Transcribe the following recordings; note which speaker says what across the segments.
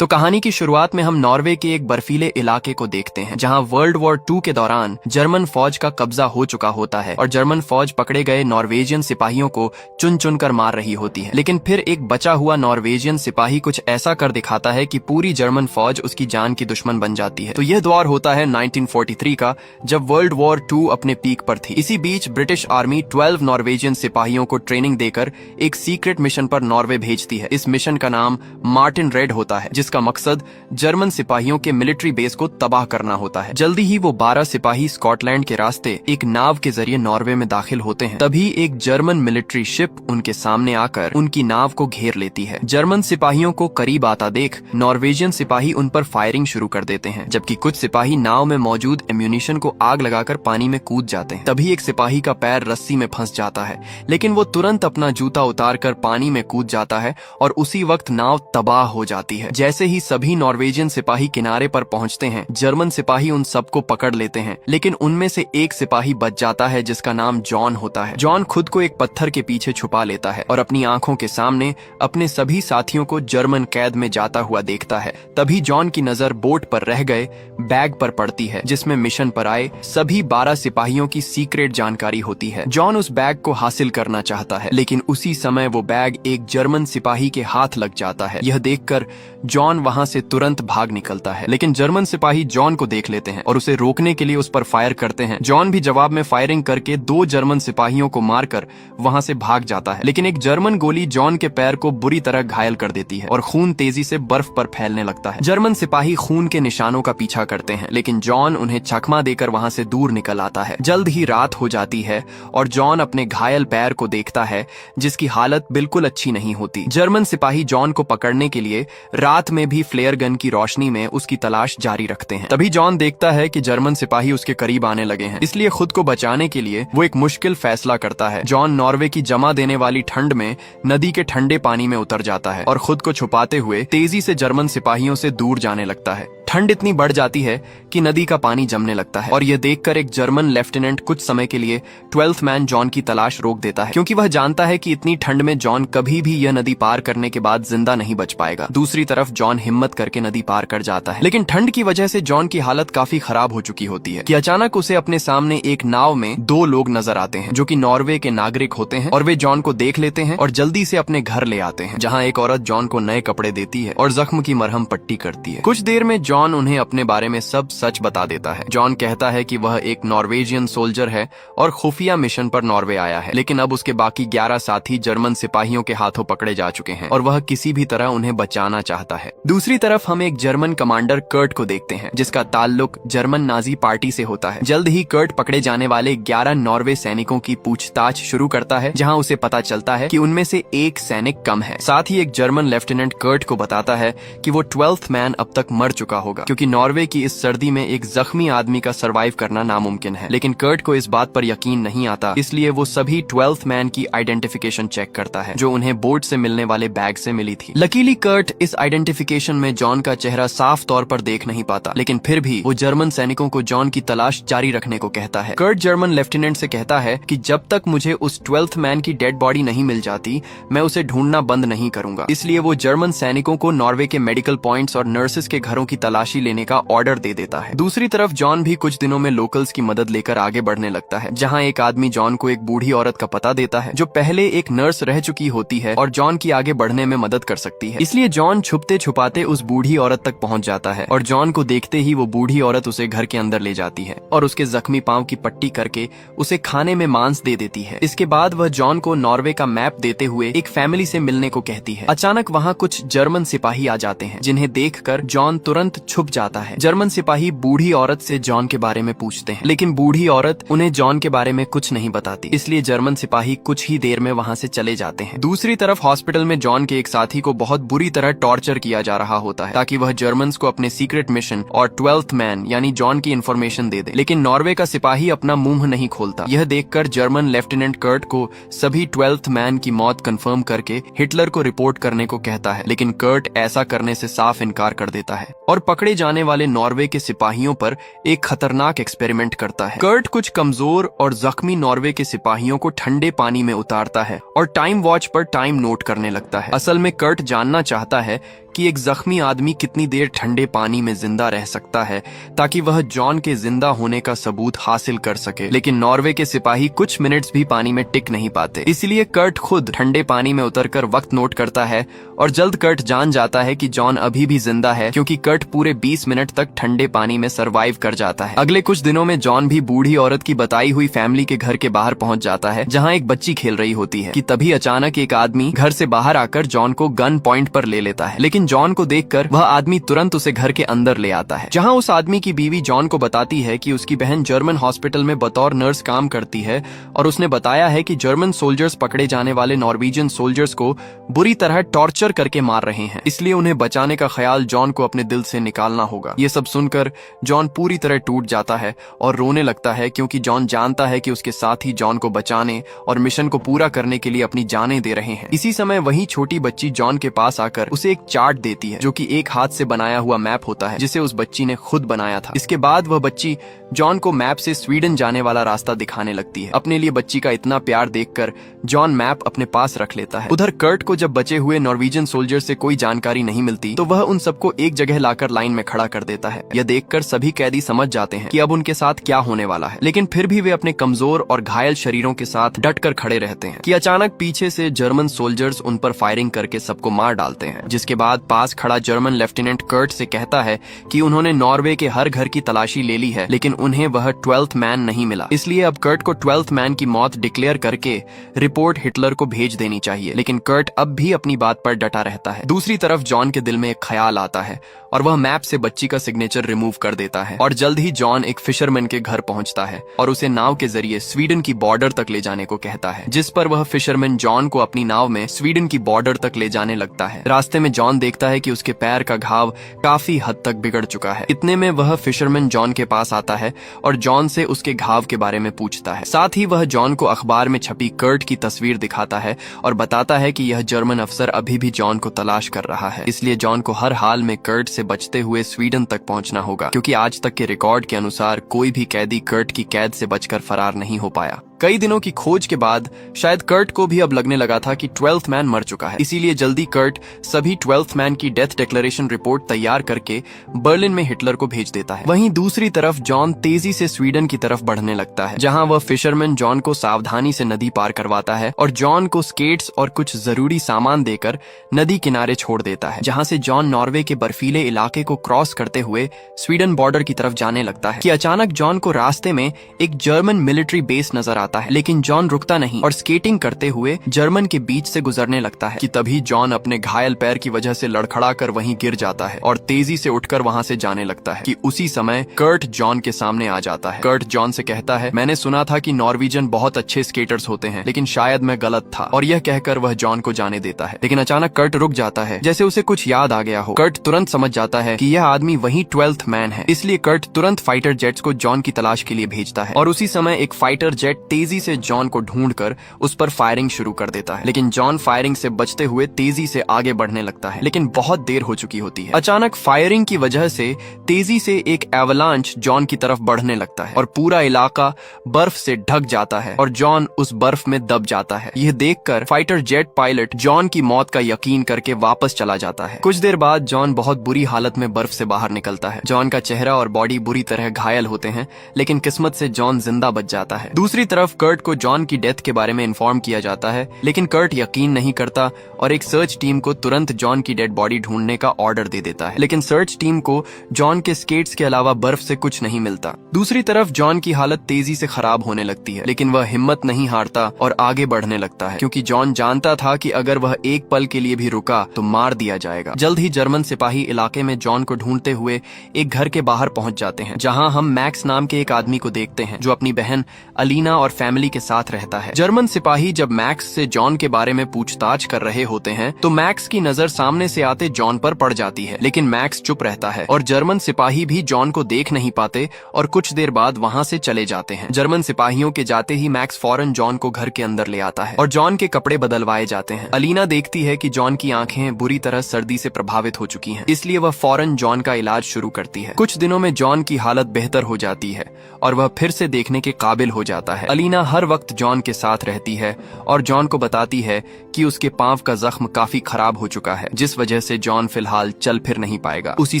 Speaker 1: तो कहानी की शुरुआत में हम नॉर्वे के एक बर्फीले इलाके को देखते हैं जहां वर्ल्ड वॉर 2 के दौरान जर्मन फौज का कब्जा हो चुका होता है और जर्मन फौज पकड़े गए नॉर्वेजियन सिपाहियों को चुन चुन कर मार रही होती है। लेकिन फिर एक बचा हुआ नॉर्वेजियन सिपाही कुछ ऐसा कर दिखाता है कि पूरी जर्मन फौज उसकी जान की दुश्मन बन जाती है। तो यह दौर होता है 1943 का, जब वर्ल्ड वॉर 2 अपने पीक पर थी। इसी बीच ब्रिटिश आर्मी 12 नॉर्वेजियन सिपाहियों को ट्रेनिंग देकर एक सीक्रेट मिशन पर नॉर्वे भेजती है। इस मिशन का नाम मार्टिन रेड होता है, जिसका मकसद जर्मन सिपाहियों के मिलिट्री बेस को तबाह करना होता है। जल्दी ही वो 12 सिपाही स्कॉटलैंड के रास्ते एक नाव के जरिए नॉर्वे में दाखिल होते हैं। तभी एक जर्मन मिलिट्री शिप उनके सामने आकर उनकी नाव को घेर लेती है। जर्मन सिपाहियों को करीब आता देख नॉर्वेजियन सिपाही उन पर फायरिंग शुरू कर देते हैं, जबकि कुछ सिपाही नाव में मौजूद एम्यूनिशन को आग लगाकर पानी में कूद जाते हैं। तभी एक सिपाही का पैर रस्सी में फंस जाता है, लेकिन वो तुरंत अपना जूता उतारकर पानी में कूद जाता है और उसी वक्त नाव तबाह हो जाती है। जैसे ही सभी नॉर्वेजियन सिपाही किनारे पर पहुंचते हैं, जर्मन सिपाही उन सबको पकड़ लेते हैं, लेकिन उनमें से एक सिपाही बच जाता है जिसका नाम जॉन होता है। जॉन खुद को एक पत्थर के पीछे छुपा लेता है और अपनी आंखों के सामने अपने सभी साथियों को जर्मन कैद में जाता हुआ देखता है। तभी जॉन की नजर बोट पर रह गए बैग पर पड़ती है, जिसमें मिशन पर आए सभी 12 सिपाहियों की सीक्रेट जानकारी होती है। जॉन उस बैग को हासिल करना चाहता है, लेकिन उसी समय वो बैग एक जर्मन सिपाही के हाथ लग जाता है। यह देखकर जॉन वहां से तुरंत भाग निकलता है, लेकिन जर्मन सिपाही जॉन को देख लेते हैं और उसे रोकने के लिए उस पर फायर करते हैं। जॉन भी जवाब में फायरिंग करके 2 जर्मन सिपाहियों को मारकर वहां से भाग जाता है, लेकिन एक जर्मन गोली जॉन के पैर को बुरी तरह घायल कर देती है और खून तेजी से बर्फ पर फैलने लगता है। जर्मन सिपाही खून के निशानों का पीछा करते हैं, लेकिन जॉन उन्हें चकमा देकर वहां से दूर निकल आता है। जल्द ही रात हो जाती है और जॉन अपने घायल पैर को देखता है, जिसकी हालत बिल्कुल अच्छी नहीं होती। जर्मन सिपाही जॉन को पकड़ने के लिए रात में भी फ्लेयर गन की रोशनी में उसकी तलाश जारी रखते हैं। तभी जॉन देखता है कि जर्मन सिपाही उसके करीब आने लगे हैं, इसलिए खुद को बचाने के लिए वो एक मुश्किल फैसला करता है। जॉन नॉर्वे की जमा देने वाली ठंड में नदी के ठंडे पानी में उतर जाता है और खुद को छुपाते हुए तेजी से जर्मन सिपाहियों से दूर जाने लगता है। ठंड इतनी बढ़ जाती है कि नदी का पानी जमने लगता है और यह देखकर एक जर्मन लेफ्टिनेंट कुछ समय के लिए 12th मैन जॉन की तलाश रोक देता है, क्योंकि वह जानता है कि इतनी ठंड में जॉन कभी भी यह नदी पार करने के बाद जिंदा नहीं बच पाएगा। दूसरी तरफ जॉन हिम्मत करके नदी पार कर जाता है, लेकिन ठंड की वजह से जॉन की हालत काफी खराब हो चुकी होती है कि अचानक उसे अपने सामने एक नाव में 2 लोग नजर आते हैं जो कि नॉर्वे के नागरिक होते हैं और वे जॉन को देख लेते हैं और जल्दी से अपने घर ले आते हैं, जहाँ एक औरत जॉन को नए कपड़े देती है और जख्म की मरहम पट्टी करती है। कुछ देर में जॉन उन्हें अपने बारे में सब सच बता देता है। जॉन कहता है कि वह एक नॉर्वेजियन सोल्जर है और खुफिया मिशन पर नॉर्वे आया है, लेकिन अब उसके बाकी 11 साथी जर्मन सिपाहियों के हाथों पकड़े जा चुके हैं और वह किसी भी तरह उन्हें बचाना चाहता है। दूसरी तरफ हम एक जर्मन कमांडर कर्ट को देखते हैं, जिसका ताल्लुक जर्मन नाजी पार्टी से होता है। जल्द ही कर्ट पकड़े जाने वाले 11 नॉर्वे सैनिकों की पूछताछ शुरू करता है, जहां उसे पता चलता है कि उनमें से एक सैनिक कम है। साथ ही एक जर्मन लेफ्टिनेंट कर्ट को बताता है कि वो 12th मैन अब तक मर चुका होगा, क्योंकि नॉर्वे की इस सर्दी में एक जख्मी आदमी का सरवाइव करना नामुमकिन है। लेकिन कर्ट को इस बात पर यकीन नहीं आता, इसलिए वो सभी 12th मैन की आइडेंटिफिकेशन चेक करता है जो उन्हें बोट से मिलने वाले बैग से मिली थी। लकीली कर्ट इस आइडेंटिफिकेशन में जॉन का चेहरा साफ तौर पर देख नहीं पाता, लेकिन फिर भी वो जर्मन सैनिकों को जॉन की तलाश जारी रखने को कहता है। कर्ट जर्मन लेफ्टिनेंट से कहता है कि जब तक मुझे उस 12th मैन की डेड बॉडी नहीं मिल जाती, मैं उसे ढूंढना बंद नहीं करूंगा। इसलिए वो जर्मन सैनिकों को नॉर्वे के मेडिकल पॉइंट्स और नर्सेस के घरों की तलाशी लेने का ऑर्डर दे देता है। दूसरी तरफ जॉन भी कुछ दिनों में लोकल्स की मदद लेकर आगे बढ़ने लगता है, जहां एक आदमी जॉन को एक बूढ़ी औरत का पता देता है जो पहले एक नर्स रह चुकी होती है और जॉन की आगे बढ़ने में मदद कर सकती है। इसलिए जॉन छुपते छुपाते उस बूढ़ी औरत तक पहुंच जाता है और जॉन को देखते ही वो बूढ़ी औरत उसे घर के अंदर ले जाती है और उसके जख्मी पांव की पट्टी करके उसे खाने में मांस दे देती है। इसके बाद वह जॉन को नॉर्वे का मैप देते हुए एक फैमिली से मिलने को कहती है। अचानक वहाँ कुछ जर्मन सिपाही आ जाते हैं, जिन्हें देखकर जॉन तुरंत छुप जाता है। जर्मन सिपाही बूढ़ी औरत से जॉन के बारे में पूछते हैं, लेकिन बूढ़ी औरत उन्हें जॉन के बारे में कुछ नहीं बताती, इसलिए जर्मन सिपाही कुछ ही देर में वहां से चले जाते हैं। दूसरी तरफ हॉस्पिटल में जॉन के एक साथी को बहुत बुरी तरह टॉर्चर किया जा रहा होता है ताकि वह जर्मन्स को अपने सीक्रेट मिशन और 12th मैन यानी जॉन की इन्फॉर्मेशन दे दे, लेकिन नॉर्वे का सिपाही अपना मुंह नहीं खोलता। यह देखकर जर्मन लेफ्टिनेंट कर्ट को सभी 12th मैन की मौत कंफर्म करके हिटलर को रिपोर्ट करने को कहता है, लेकिन कर्ट ऐसा करने से साफ इनकार कर देता है और पकड़े जाने वाले नॉर्वे के सिपाहियों पर एक खतरनाक एक्सपेरिमेंट करता है। कर्ट कुछ कमजोर और जख्मी नॉर्वे के सिपाहियों को ठंडे पानी में उतारता है और टाइम वॉच पर टाइम नोट करने लगता है। असल में कर्ट जानना चाहता है कि एक जख्मी आदमी कितनी देर ठंडे पानी में जिंदा रह सकता है ताकि वह जॉन के जिंदा होने का सबूत हासिल कर सके। लेकिन नॉर्वे के सिपाही कुछ मिनट्स भी पानी में टिक नहीं पाते, इसलिए कर्ट खुद ठंडे पानी में उतरकर वक्त नोट करता है और जल्द कर्ट जान जाता है कि जॉन अभी भी जिंदा है, क्योंकि कर्ट पूरे 20 मिनट तक ठंडे पानी में सरवाइव कर जाता है। अगले कुछ दिनों में जॉन भी बूढ़ी औरत की बताई हुई फैमिली के घर के बाहर पहुंच जाता है, जहां एक बच्ची खेल रही होती है कि तभी अचानक एक आदमी घर से बाहर आकर जॉन को गन पॉइंट पर ले लेता है। लेकिन जॉन को देखकर वह आदमी तुरंत उसे घर के अंदर ले आता है, जहां उस आदमी की बीवी जॉन को बताती है कि उसकी बहन जर्मन हॉस्पिटल में बतौर नर्स काम करती है और उसने बताया है कि जर्मन सोल्जर्स पकड़े जाने वाले नॉर्वेजियन सोल्जर्स को बुरी तरह टॉर्चर करके मार रहे हैं, इसलिए उन्हें बचाने का ख्याल जॉन को अपने दिल से निकालना होगा। ये सब सुनकर जॉन पूरी तरह टूट जाता है और रोने लगता है, क्योंकि जॉन जानता है कि उसके साथी जॉन को बचाने और मिशन को पूरा करने के लिए अपनी जानें दे रहे हैं। इसी समय वही छोटी बच्ची जॉन के पास आकर उसे एक चार्ट देती है, जो कि एक हाथ से बनाया हुआ मैप होता है, जिसे उस बच्ची ने खुद बनाया था। इसके बाद वह बच्ची जॉन को मैप से स्वीडन जाने वाला रास्ता दिखाने लगती है। अपने लिए बच्ची का इतना प्यार देखकर जॉन मैप अपने पास रख लेता है। उधर कर्ट को जब बचे हुए नॉर्वेजियन सोल्जर से कोई जानकारी नहीं मिलती तो वह उन सबको एक जगह लाकर लाइन में खड़ा कर देता है। यह देखकर सभी कैदी समझ जाते हैं कि अब उनके साथ क्या होने वाला है, लेकिन फिर भी वे अपने कमजोर और घायल शरीरों के साथ डटकर खड़े रहते हैं कि अचानक पीछे से जर्मन सोल्जर्स उन पर फायरिंग करके सबको मार डालते हैं। जिसके बाद पास खड़ा जर्मन लेफ्टिनेंट कर्ट से कहता है कि उन्होंने नॉर्वे के हर घर की तलाशी ले ली है, लेकिन उन्हें वह 12th मैन नहीं मिला। इसलिए अब कर्ट को 12th मैन की मौत डिक्लेयर करके रिपोर्ट हिटलर को भेज देनी चाहिए, लेकिन कर्ट अब भी अपनी बात पर डटा रहता है। दूसरी तरफ जॉन के दिल में एक ख्याल आता है और वह मैप से बच्ची का सिग्नेचर रिमूव कर देता है और जल्द ही जॉन एक फिशरमैन के घर पहुंचता है और उसे नाव के जरिए स्वीडन की बॉर्डर तक ले जाने को कहता है, जिस पर वह फिशरमैन जॉन को अपनी नाव में स्वीडन की बॉर्डर तक ले जाने लगता है। रास्ते में जॉन देखता है कि उसके पैर का घाव काफी हद तक बिगड़ चुका है। इतने में वह फिशरमैन जॉन के पास आता है और जॉन से उसके घाव के बारे में पूछता है। साथ ही वह जॉन को अखबार में छपी कर्ट की तस्वीर दिखाता है और बताता है कि यह जर्मन अफसर अभी भी जॉन को तलाश कर रहा है, इसलिए जॉन को हर हाल में कर्ट से बचते हुए स्वीडन तक पहुंचना होगा, क्योंकि आज तक के रिकॉर्ड के अनुसार कोई भी कैदी कर्ट की कैद से बचकर फरार नहीं हो पाया। कई दिनों की खोज के बाद शायद कर्ट को भी अब लगने लगा था कि 12th मैन मर चुका है, इसीलिए जल्दी कर्ट सभी 12th मैन की डेथ डिक्लेरेशन रिपोर्ट तैयार करके बर्लिन में हिटलर को भेज देता है। वहीं दूसरी तरफ जॉन तेजी से स्वीडन की तरफ बढ़ने लगता है, जहां वह फिशरमैन जॉन को सावधानी से नदी पार करवाता है और जॉन को स्केट्स और कुछ जरूरी सामान देकर नदी किनारे छोड़ देता है, जहां से जॉन नॉर्वे के बर्फीले इलाके को क्रॉस करते हुए स्वीडन बॉर्डर की तरफ जाने लगता है कि अचानक जॉन को रास्ते में एक जर्मन मिलिट्री बेस नजर आता है। लेकिन जॉन रुकता नहीं और स्केटिंग करते हुए जर्मन के बीच से गुजरने लगता है कि तभी जॉन अपने घायल पैर की वजह से लड़खड़ाकर वहीं गिर जाता है और तेजी से उठकर वहां से जाने लगता है कि उसी समय कर्ट जॉन के सामने आ जाता है। कर्ट जॉन से कहता है, मैंने सुना था कि नॉर्वेजियन बहुत अच्छे स्केटर्स होते हैं, लेकिन शायद मैं गलत था, और यह कहकर वह जॉन को जाने देता है। लेकिन अचानक कर्ट रुक जाता है, जैसे उसे कुछ याद आ गया हो। कर्ट तुरंत समझ जाता है कि यह आदमी वही 12th मैन है, इसलिए कर्ट तुरंत फाइटर जेट्स को जॉन की तलाश के लिए भेजता है और उसी समय एक फाइटर जेट तेजी से जॉन को ढूंढकर उस पर फायरिंग शुरू कर देता है। लेकिन जॉन फायरिंग से बचते हुए तेजी से आगे बढ़ने लगता है, लेकिन बहुत देर हो चुकी होती है। अचानक फायरिंग की वजह से तेजी से एक एवलांच जॉन की तरफ बढ़ने लगता है और पूरा इलाका बर्फ से ढक जाता है और जॉन उस बर्फ में दब जाता है। यह देखकर फाइटर जेट पायलट जॉन की मौत का यकीन करके वापस चला जाता है। कुछ देर बाद जॉन बहुत बुरी हालत में बर्फ से बाहर निकलता है। जॉन का चेहरा और बॉडी बुरी तरह घायल होते हैं, लेकिन किस्मत से जॉन जिंदा बच जाता है। दूसरी तरफ कर्ट को जॉन की डेथ के बारे में इन्फॉर्म किया जाता है, लेकिन कर्ट यकीन नहीं करता और एक सर्च टीम को तुरंत जॉन की डेड बॉडी ढूंढने का ऑर्डर दे देता है। लेकिन सर्च टीम को जॉन के स्केट्स के अलावा बर्फ से कुछ नहीं मिलता। दूसरी तरफ जॉन की हालत तेजी से खराब होने लगती है, लेकिन वह हिम्मत नहीं हारता और आगे बढ़ने लगता है, क्योंकि जॉन जानता था कि अगर वह एक पल के लिए भी रुका तो मार दिया जाएगा। जल्द ही जर्मन सिपाही इलाके में जॉन को ढूंढते हुए एक घर के बाहर पहुंच जाते हैं, जहां हम मैक्स नाम के एक आदमी को देखते हैं जो अपनी बहन अलीना और फैमिली के साथ रहता है। जर्मन सिपाही जब मैक्स से जॉन के बारे में पूछताछ कर रहे होते हैं तो मैक्स की नजर सामने से आते जॉन पर पड़ जाती है, लेकिन मैक्स चुप रहता है और जर्मन सिपाही भी जॉन को देख नहीं पाते और कुछ देर बाद वहां से चले जाते हैं। जर्मन सिपाहियों के जाते ही मैक्स फौरन जॉन को घर के अंदर ले आता है और जॉन के कपड़े बदलवाए जाते हैं। अलीना देखती है कि जॉन की आंखें बुरी तरह सर्दी से प्रभावित हो चुकी हैं, इसलिए वह फौरन जॉन का इलाज शुरू करती है। कुछ दिनों में जॉन की हालत बेहतर हो जाती है और वह फिर से देखने के काबिल हो जाता है। अलीना हर वक्त जॉन के साथ रहती है और जॉन को बताती है कि उसके पांव का जख्म काफी खराब हो चुका है, जिस वजह से जॉन फिलहाल चल फिर नहीं पाएगा। उसी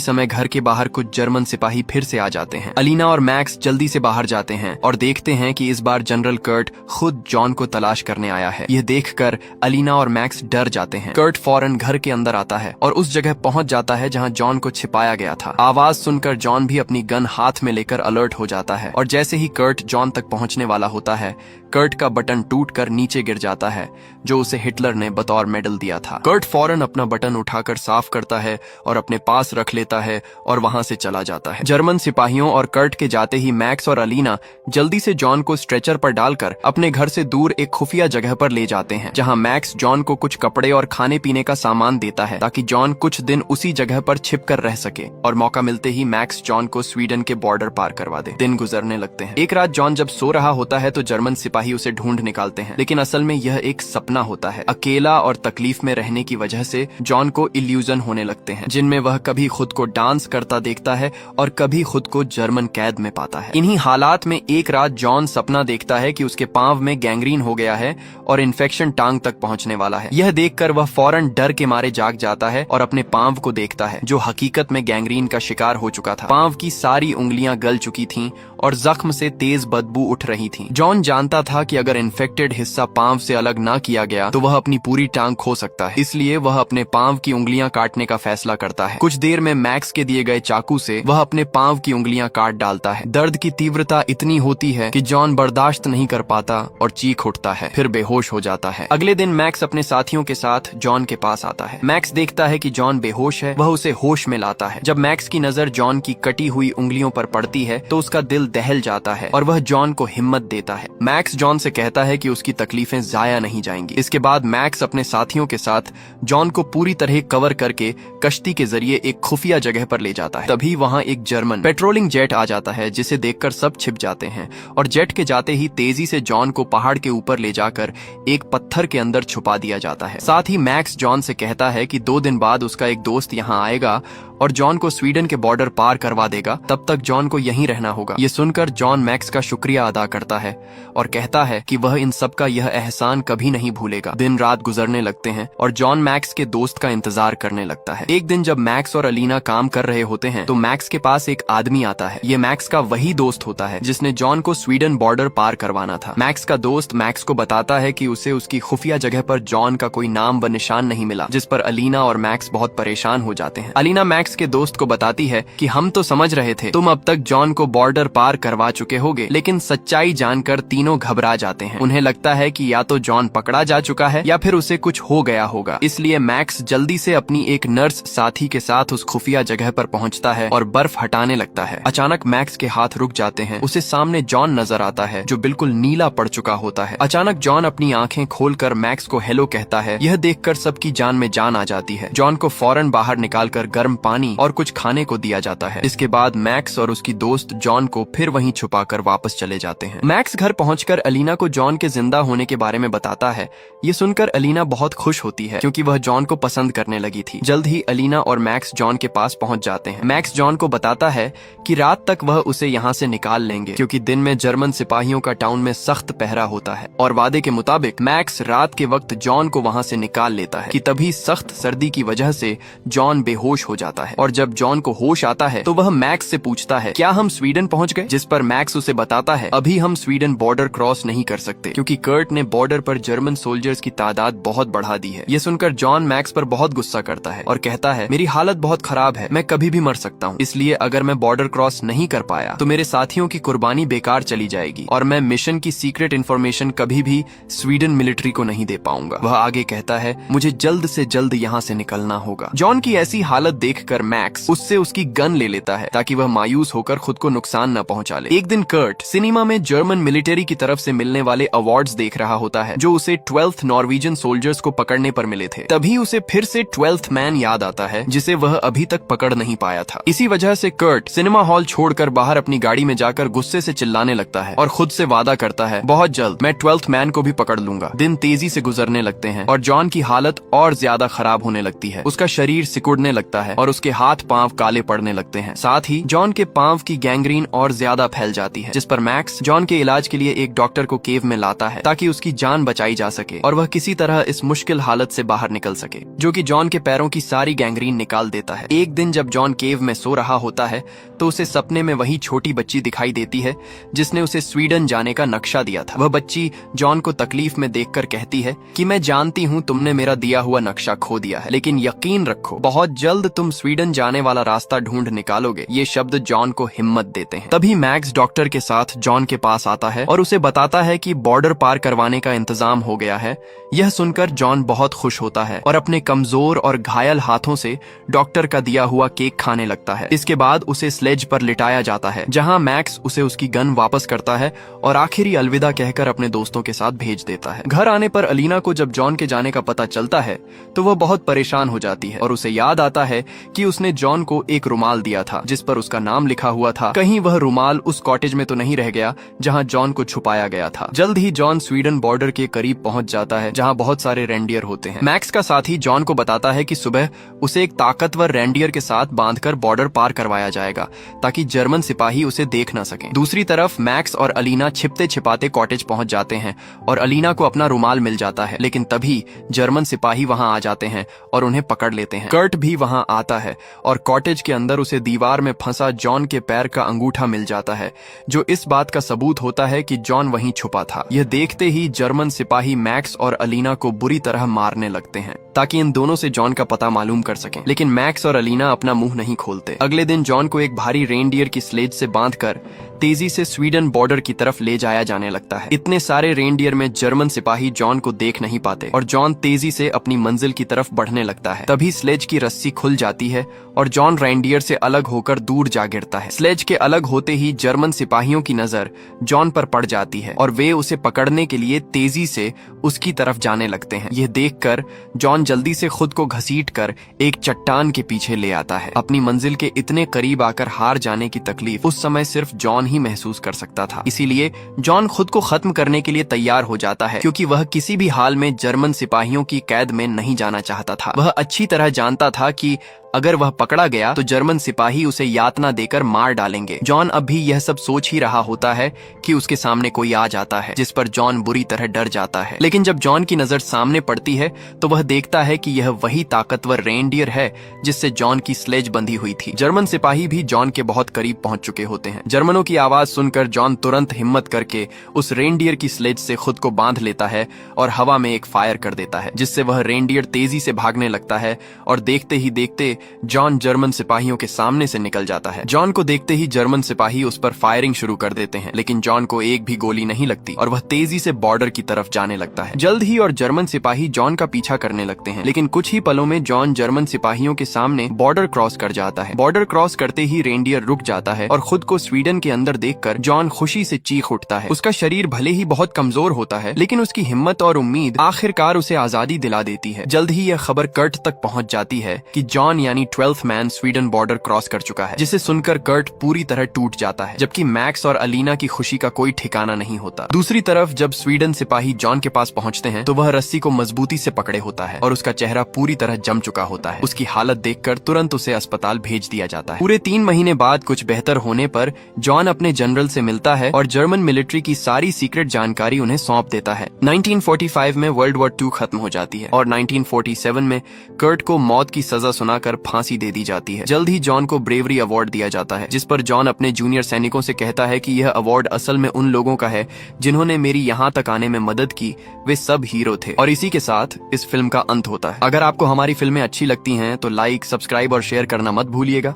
Speaker 1: समय घर के बाहर कुछ जर्मन सिपाही फिर से आ जाते हैं। अलीना और मैक्स जल्दी से बाहर जाते हैं और देखते हैं कि इस बार जनरल कर्ट खुद जॉन को तलाश करने आया है। यह देखकर अलीना और मैक्स डर जाते हैं। कर्ट फौरन घर के अंदर आता है और उस जगह पहुंच जाता है जहां जॉन को छिपाया गया था। आवाज सुनकर जॉन भी अपनी गन हाथ में लेकर अलर्ट हो जाता है और जैसे ही कर्ट जॉन तक पहुंचने वाला होता है, कर्ट का बटन टूटकर नीचे गिर जाता है जो उसे हिटलर ने बतौर मेडल दिया था। कर्ट फौरन अपना बटन उठाकर साफ करता है और अपने पास रख लेता है और वहां से चला जाता है। जर्मन सिपाहियों और कर्ट के जाते ही मैक्स और अलीना जल्दी से जॉन को स्ट्रेचर पर डालकर अपने घर से दूर एक खुफिया जगह पर ले जाते हैं, जहां मैक्स जॉन को कुछ कपड़े और खाने पीने का सामान देता है ताकि जॉन कुछ दिन उसी जगह पर छिप कर रह सके और मौका मिलते ही मैक्स जॉन को स्वीडन के बॉर्डर पार करवा दे। दिन गुजरने लगते हैं। एक रात जॉन जब सो रहा होता है तो जर्मन सिपाही उसे ढूंढ निकालते हैं, लेकिन असल में यह एक सपना होता है। अकेला और तकलीफ में रहने की वजह से जॉन को इल्यूजन होने लगते हैं, जिनमें वह कभी खुद को डांस करता देखता है और कभी खुद को जर्मन कैद में पाता है। इन्हीं हालात में एक रात जॉन सपना देखता है कि उसके पांव में गैंग्रीन हो गया है और इन्फेक्शन टांग तक पहुंचने वाला है। यह देखकर वह फौरन डर के मारे जाग जाता है और अपने पांव को देखता है जो हकीकत में गैंग्रीन का शिकार हो चुका था। पांव की सारी उंगलियां गल चुकी थीं और जख्म से तेज बदबू उठ रही थी। जॉन जानता था कि अगर इन्फेक्टेड हिस्सा पांव से अलग ना किया गया तो वह अपनी पूरी टांग खो सकता है, इसलिए वह अपने पांव की उंगलियां काटने का फैसला करता है। कुछ देर में मैक्स के दिए गए चाकू से वह अपने पांव की उंगलियां काट डालता है। दर्द की तीव्रता इतनी होती है कि जॉन बर्दाश्त नहीं कर पाता और चीख उठता है, फिर बेहोश हो जाता है। अगले दिन मैक्स अपने साथियों के साथ जॉन के पास आता है। मैक्स देखता है कि जॉन बेहोश है, वह उसे होश में लाता है। जब मैक्स की नजर जॉन की कटी हुई उंगलियों पर पड़ती है तो उसका दिल दहल जाता है और वह जॉन को हिम्मत देता है। मैक्स जॉन से कहता है कि उसकी तकलीफें जाया नहीं जाएंगी। इसके बाद मैक्स अपने साथियों के साथ जॉन को पूरी तरह कवर करके कश्ती के जरिए एक खुफिया जगह पर ले जाता है। तभी वहां एक जर्मन पेट्रोलिंग जेट आ जाता है, जिसे देखकर सब छिप जाते हैं और जेट के जाते ही तेजी से जॉन को पहाड़ के ऊपर ले जाकर एक पत्थर के अंदर छुपा दिया जाता है। साथ ही मैक्स जॉन से कहता है कि 2 दिन बाद उसका एक दोस्त यहाँ आएगा और जॉन को स्वीडन के बॉर्डर पार करवा देगा, तब तक जॉन को यहीं रहना होगा। ये सुनकर जॉन मैक्स का शुक्रिया अदा करता है और कहता है कि वह इन सब का यह एहसान कभी नहीं भूलेगा। दिन रात गुजरने लगते हैं और जॉन मैक्स के दोस्त का इंतजार करने लगता है। एक दिन जब मैक्स और अलीना काम कर रहे होते हैं तो मैक्स के पास एक आदमी आता है। ये मैक्स का वही दोस्त होता है जिसने जॉन को स्वीडन बॉर्डर पार करवाना था। मैक्स का दोस्त मैक्स को बताता है कि उसे उसकी खुफिया जगह पर जॉन का कोई नाम व निशान नहीं मिला, जिस पर अलीना और मैक्स बहुत परेशान हो जाते हैं। अलीना मैक्स के दोस्त को बताती है कि हम तो समझ रहे थे तुम अब तक जॉन को बॉर्डर पार करवा चुके होगे, लेकिन सच्चाई जानकर तीनों घबरा जाते हैं। उन्हें लगता है कि या तो जॉन पकड़ा जा चुका है या फिर उसे कुछ हो गया होगा। इसलिए मैक्स जल्दी से अपनी एक नर्स साथी के साथ उस खुफिया जगह पर पहुंचता है और बर्फ हटाने लगता है। अचानक मैक्स के हाथ रुक जाते हैं। उसे सामने जॉन नजर आता है जो बिल्कुल नीला पड़ चुका होता है। अचानक जॉन अपनी आंखें खोलकर मैक्स को हेलो कहता है। यह देखकर सबकी जान में जान आ जाती है। जॉन को फौरन बाहर निकालकर गर्म पानी और कुछ खाने को दिया जाता है। इसके बाद मैक्स और उसकी दोस्त जॉन को फिर वहीं छुपाकर वापस चले जाते हैं। मैक्स घर पहुंचकर अलीना को जॉन के जिंदा होने के बारे में बताता है। ये सुनकर अलीना बहुत खुश होती है क्योंकि वह जॉन को पसंद करने लगी थी। जल्द ही अलीना और मैक्स जॉन के पास पहुंच जाते हैं। मैक्स जॉन को बताता है कि रात तक वह उसे यहाँ से निकाल लेंगे क्योंकि दिन में जर्मन सिपाहियों का टाउन में सख्त पहरा होता है और वादे के मुताबिक मैक्स रात के वक्त जॉन को वहाँ से निकाल लेता है कि तभी सख्त सर्दी की वजह से जॉन बेहोश हो जाता है और जब जॉन को होश आता है तो वह मैक्स से पूछता है क्या हम स्वीडन पहुंच गए, जिस पर मैक्स उसे बताता है अभी हम स्वीडन बॉर्डर क्रॉस नहीं कर सकते क्योंकि कर्ट ने बॉर्डर पर जर्मन सोल्जर्स की तादाद बहुत बढ़ा दी है। ये सुनकर जॉन मैक्स पर बहुत गुस्सा करता है और कहता है मेरी हालत बहुत खराब है, मैं कभी भी मर सकता हूँ, इसलिए अगर मैं बॉर्डर क्रॉस नहीं कर पाया तो मेरे साथियों की कुर्बानी बेकार चली जाएगी और मैं मिशन की सीक्रेट इन्फॉर्मेशन कभी भी स्वीडन मिलिट्री को नहीं दे पाऊंगा। वह आगे कहता है मुझे जल्द से जल्द यहाँ से निकलना होगा। जॉन की ऐसी हालत देखकर मैक्स उससे उसकी गन ले लेता है ताकि वह मायूस होकर खुद को नुकसान न पहुंचा ले। एक दिन कर्ट सिनेमा में जर्मन मिलिट्री की तरफ से मिलने वाले अवार्ड्स देख रहा होता है जो उसे 12th नॉर्वेजियन सोल्जर्स को पकड़ने पर मिले थे। तभी उसे फिर से 12th मैन याद आता है जिसे वह अभी तक पकड़ नहीं पाया था। इसी वजह से कर्ट सिनेमा हॉल छोड़कर बाहर अपनी गाड़ी में जाकर गुस्से से चिल्लाने लगता है और खुद से वादा करता है बहुत जल्द मैं 12th मैन को भी पकड़ लूंगा। दिन तेजी से गुजरने लगते हैं और जॉन की हालत और ज्यादा खराब होने लगती है। उसका शरीर सिकुड़ने लगता है और उसके हाथ पांव काले पड़ने लगते हैं। साथ ही जॉन के पांव की गैंग्रीन और ज्यादा फैल जाती है, जिस पर मैक्स जॉन के इलाज के लिए एक डॉक्टर डॉक्टर को केव में लाता है ताकि उसकी जान बचाई जा सके और वह किसी तरह इस मुश्किल हालत से बाहर निकल सके, जो कि जॉन के पैरों की सारी गैंग्रीन निकाल देता है। एक दिन जब जॉन केव में सो रहा होता है तो उसे सपने में वही छोटी बच्ची दिखाई देती है जिसने उसे स्वीडन जाने का नक्शा दिया था। वह बच्ची जॉन को तकलीफ में देखकर कहती है कि मैं जानती हूँ तुमने मेरा दिया हुआ नक्शा खो दिया है, लेकिन यकीन रखो बहुत जल्द तुम स्वीडन जाने वाला रास्ता ढूंढ निकालोगे। ये शब्द जॉन को हिम्मत देते हैं। तभी मैक्स डॉक्टर के साथ जॉन के पास आता है और उसे बताता है कि बॉर्डर पार करवाने का इंतजाम हो गया है। यह सुनकर जॉन बहुत खुश होता है और अपने कमजोर और घायल हाथों से डॉक्टर का दिया हुआ केक खाने लगता है। इसके बाद उसे स्लेज पर लिटाया जाता है, जहां मैक्स उसे उसकी गन वापस करता है और आखिरी अलविदा कहकर अपने दोस्तों के साथ भेज देता है। घर आने पर अलीना को जब जॉन के जाने का पता चलता है तो वह बहुत परेशान हो जाती है और उसे याद आता है कि उसने जॉन को एक रुमाल दिया था जिस पर उसका नाम लिखा हुआ था। कहीं वह रुमाल उस कॉटेज में तो नहीं रह गया जहां जॉन को छुपाया गया था। जल्द ही जॉन स्वीडन बॉर्डर के करीब पहुंच जाता है जहां बहुत सारे रेंडियर होते हैं। मैक्स का साथी जॉन को बताता है कि सुबह उसे एक ताकतवर रेंडियर के साथ बांधकर बॉर्डर पार करवाया जाएगा ताकि जर्मन सिपाही उसे देख न सकें। दूसरी तरफ मैक्स और अलीना छिपते छिपाते कॉटेज पहुंच जाते हैं और अलीना को अपना रुमाल मिल जाता है, लेकिन तभी जर्मन सिपाही वहां आ जाते हैं और उन्हें पकड़ लेते हैं। कर्ट भी वहां आता है और कॉटेज के अंदर उसे दीवार में फंसा जॉन के पैर का अंगूठा मिल जाता है, जो इस बात का सबूत होता है कि जॉन वहीं छुपा था। यह देखते ही जर्मन सिपाही मैक्स और अलीना को बुरी तरह मारने लगते हैं ताकि इन दोनों से जॉन का पता मालूम कर सकें, लेकिन मैक्स और अलीना अपना मुंह नहीं खोलते। अगले दिन जॉन को एक भारी रेनडियर की स्लेज से बांधकर तेजी से स्वीडन बॉर्डर की तरफ ले जाया जाने लगता है। इतने सारे रेनडियर में जर्मन सिपाही जॉन को देख नहीं पाते और जॉन तेजी से अपनी मंजिल की तरफ बढ़ने लगता है। तभी स्लेज की रस्सी खुल जाती है और जॉन रेनडियर से अलग होकर दूर जा गिरता है। स्लेज के अलग होते ही जर्मन सिपाहियों की नजर जॉन पर पड़ जाती है और वे उसे पकड़ने के लिए तेजी से उसकी तरफ जाने लगते हैं। यह देखकर जॉन जल्दी से खुद को घसीटकर एक चट्टान के पीछे ले आता है। अपनी मंजिल के इतने करीब आकर हार जाने की तकलीफ उस समय सिर्फ जॉन ही महसूस कर सकता था। इसीलिए जॉन खुद को खत्म करने के लिए तैयार हो जाता है, क्योंकि वह किसी भी हाल में जर्मन सिपाहियों की कैद में नहीं जाना चाहता था। वह अच्छी तरह जानता था कि अगर वह पकड़ा गया तो जर्मन सिपाही उसे यातना देकर मार डालेंगे। जॉन अब भी यह सब सोच ही रहा होता है कि उसके सामने कोई आ जाता है, जिस पर जॉन बुरी तरह डर जाता है। लेकिन जब जॉन की नजर सामने पड़ती है तो वह देखता है कि यह वही ताकतवर रेनडियर है जिससे जॉन की स्लेज बंधी हुई थी। जर्मन सिपाही भी जॉन के बहुत करीब पहुंच चुके होते हैं। जर्मनों की आवाज सुनकर जॉन तुरंत हिम्मत करके उस रेनडियर की स्लेज से खुद को बांध लेता है और हवा में एक फायर कर देता है, जिससे वह रेनडियर तेजी से भागने लगता है और देखते ही देखते जॉन जर्मन सिपाहियों के सामने से निकल जाता है। जॉन को देखते ही जर्मन सिपाही उस पर फायरिंग शुरू कर देते हैं, लेकिन जॉन को एक भी गोली नहीं लगती और वह तेजी से बॉर्डर की तरफ जाने लगता है। जल्द ही और जर्मन सिपाही जॉन का पीछा करने लगते हैं, लेकिन कुछ ही पलों में जॉन जर्मन सिपाहियों के सामने बॉर्डर क्रॉस कर जाता है। बॉर्डर क्रॉस करते ही रेनडियर रुक जाता है और खुद को स्वीडन के अंदर देखकर जॉन खुशी से चीख उठता है। उसका शरीर भले ही बहुत कमजोर होता है, लेकिन उसकी हिम्मत और उम्मीद आखिरकार उसे आजादी दिला देती है। जल्द ही यह खबर कर्ट तक पहुंच जाती है कि जॉन यानी 12th man Sweden border cross कर चुका है, जिसे सुनकर कर्ट पूरी तरह टूट जाता है, जबकि मैक्स और अलीना की खुशी का कोई ठिकाना नहीं होता। दूसरी तरफ जब स्वीडन सिपाही जॉन के पास पहुंचते हैं तो वह रस्सी को मजबूती से पकड़े होता है और उसका चेहरा पूरी तरह जम चुका होता है। उसकी हालत देखकर तुरंत उसे अस्पताल भेज दिया जाता है। पूरे 3 महीने बाद कुछ बेहतर होने पर जॉन अपने जनरल से मिलता है और जर्मन मिलिट्री की सारी सीक्रेट जानकारी उन्हें सौंप देता है। 1945 में वर्ल्ड वॉर 2 खत्म हो जाती है और 1947 में कर्ट को मौत की सजा सुनाकर फांसी दे दी जाती है। जल्द ही जॉन को ब्रेवरी अवार्ड दिया जाता है, जिस पर जॉन अपने जूनियर सैनिकों से कहता है कि यह अवार्ड असल में उन लोगों का है जिन्होंने मेरी यहाँ तक आने में मदद की, वे सब हीरो थे। और इसी के साथ इस फिल्म का अंत होता है। अगर आपको हमारी फिल्में अच्छी लगती हैं तो लाइक, सब्सक्राइब और शेयर करना मत भूलिएगा।